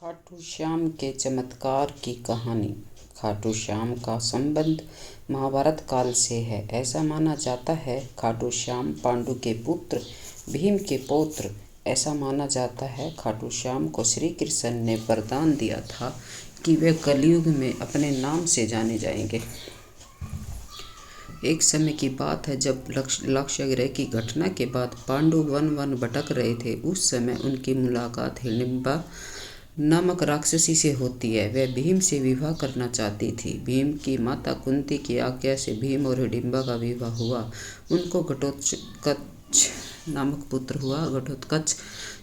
खाटू श्याम के चमत्कार की कहानी। खाटू श्याम का संबंध महाभारत काल से है। ऐसा माना जाता है खाटू श्याम पांडु के पुत्र, भीम के पौत्र। ऐसा माना जाता है खाटू श्याम को श्री कृष्ण ने वरदान दिया था कि वे कलयुग में अपने नाम से जाने जाएंगे। एक समय की बात है जब लक्षागृह की घटना के बाद पांडु वन भटक रहे थे। उस समय उनकी मुलाकात हिडिंबा नामक राक्षसी से होती है। वह भीम से विवाह करना चाहती थी। भीम की माता कुंती की आज्ञा से भीम और हिडिंबा का विवाह हुआ। उनको घटोत्कच नामक पुत्र हुआ। घटोत्कच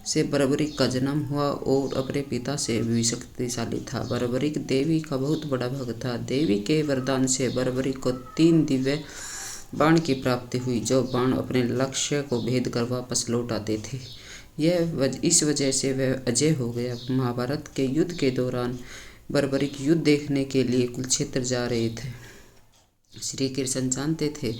से बर्बरिक का जन्म हुआ और अपने पिता से भी शक्तिशाली था। बर्बरिक देवी का बहुत बड़ा भक्त था। देवी के वरदान से बर्बरिक को 3 दिव्य बाण की प्राप्ति हुई, जो बाण अपने लक्ष्य को भेद कर वापस लौट आते थे। इस वजह से वह अजय हो गया। महाभारत के युद्ध के दौरान बर्बरिक युद्ध देखने के लिए कुरुक्षेत्र जा रहे थे। श्री कृष्ण जानते थे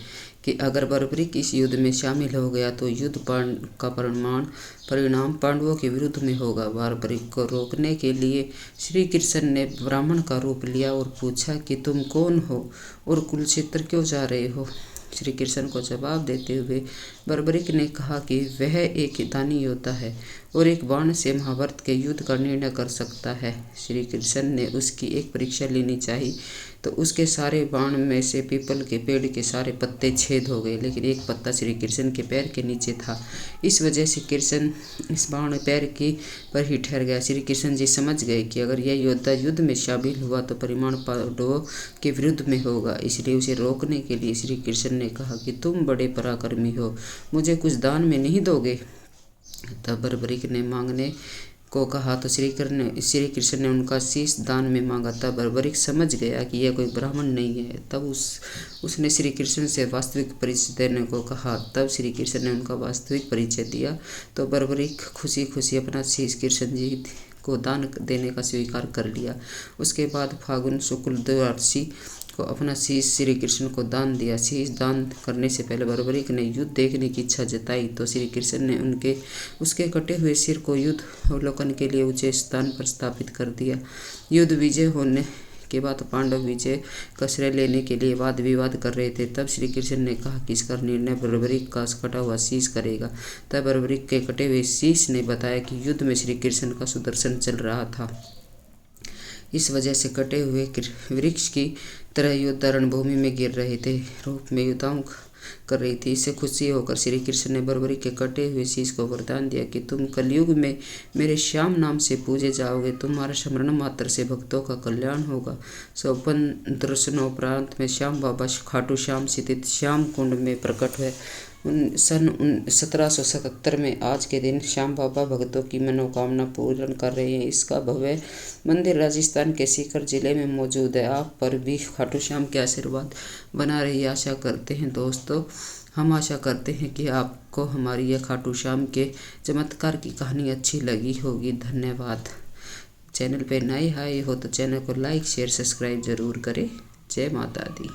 कि अगर बर्बरिक इस युद्ध में शामिल हो गया तो युद्ध का परिणाम पांडवों के विरुद्ध में होगा। बर्बरिक को रोकने के लिए श्री कृष्ण ने ब्राह्मण का रूप लिया और पूछा कि तुम कौन हो और कुरुक्षेत्र क्यों जा रहे हो। श्री कृष्ण को जवाब देते हुए बर्बरिक ने कहा कि वह एक दानी योद्धा है और एक बाण से महाभारत के युद्ध का निर्णय कर सकता है। श्री कृष्ण ने उसकी एक परीक्षा लेनी चाहिए, तो उसके सारे बाण में से पीपल के पेड़ के सारे पत्ते छेद हो गए, लेकिन एक पत्ता श्री कृष्ण के पैर के नीचे था। इस वजह से कृष्ण इस बाण पैर की पर ही ठहर गया। श्री कृष्ण जी समझ गए कि अगर यह योद्धा युद्ध में शामिल हुआ तो परिणाम पांडवों के विरुद्ध में होगा। इसलिए उसे रोकने के लिए श्री कृष्ण ने कहा कि तुम बड़े पराक्रमी हो, मुझे कुछ दान में नहीं दोगे। तब बर्बरिक ने मांगने को कहा तो श्री कृष्ण ने उनका शीश दान में मांगा। तब बर्बरिक समझ गया कि यह कोई ब्राह्मण नहीं है। तब उसने श्री कृष्ण से वास्तविक परिचय देने को कहा। तब श्री कृष्ण ने उनका वास्तविक परिचय दिया तो बर्बरिक खुशी खुशी अपना शीश कृष्ण जी को दान देने का स्वीकार कर लिया। उसके बाद फाल्गुन शुक्ल द्वादशी को अपना शीश श्री कृष्ण को दान दिया। शीश दान करने से पहले बर्बरिक ने युद्ध देखने की इच्छा जताई तो श्री कृष्ण ने उसके कटे हुए सिर को युद्ध अवलोकन के लिए ऊंचे स्थान पर स्थापित कर दिया। युद्ध विजय होने के बाद पांडव विजय का श्रेय लेने के लिए वाद विवाद कर रहे थे। तब श्री कृष्ण ने कहा कि इसका निर्णय बर्बरिक का कटा हुआ शीश करेगा। तब बर्बरिक के कटे हुए शीश ने बताया कि युद्ध में श्री कृष्ण का सुदर्शन चल रहा था। इस वजह से कटे हुए वृक्ष की तरह योद्धा रणभूमि में गिर रहे थे, रूप में युद्धांग कर रही थी। इससे खुशी होकर श्री कृष्ण ने बर्बरिक के कटे हुए शीश को वरदान दिया कि तुम कलयुग में मेरे श्याम नाम से पूजे जाओगे। तुम्हारा स्मरण मात्र से भक्तों का कल्याण होगा। 15 में श्याम बाबा खाटू श्याम स्थित श्याम कुंड में प्रकट हुए। सन 1777 में आज के दिन श्याम बाबा भक्तों की मनोकामना पूर्ण कर रहे हैं। इसका भव्य मंदिर राजस्थान के सीकर जिले में मौजूद है। आप पर भी खाटू श्याम के आशीर्वाद बना रही आशा करते हैं। दोस्तों, हम आशा करते हैं कि आपको हमारी यह खाटू श्याम के चमत्कार की कहानी अच्छी लगी होगी। धन्यवाद। चैनल पे नए आए हो तो चैनल को लाइक शेयर सब्सक्राइब जरूर करें। जय माता दी।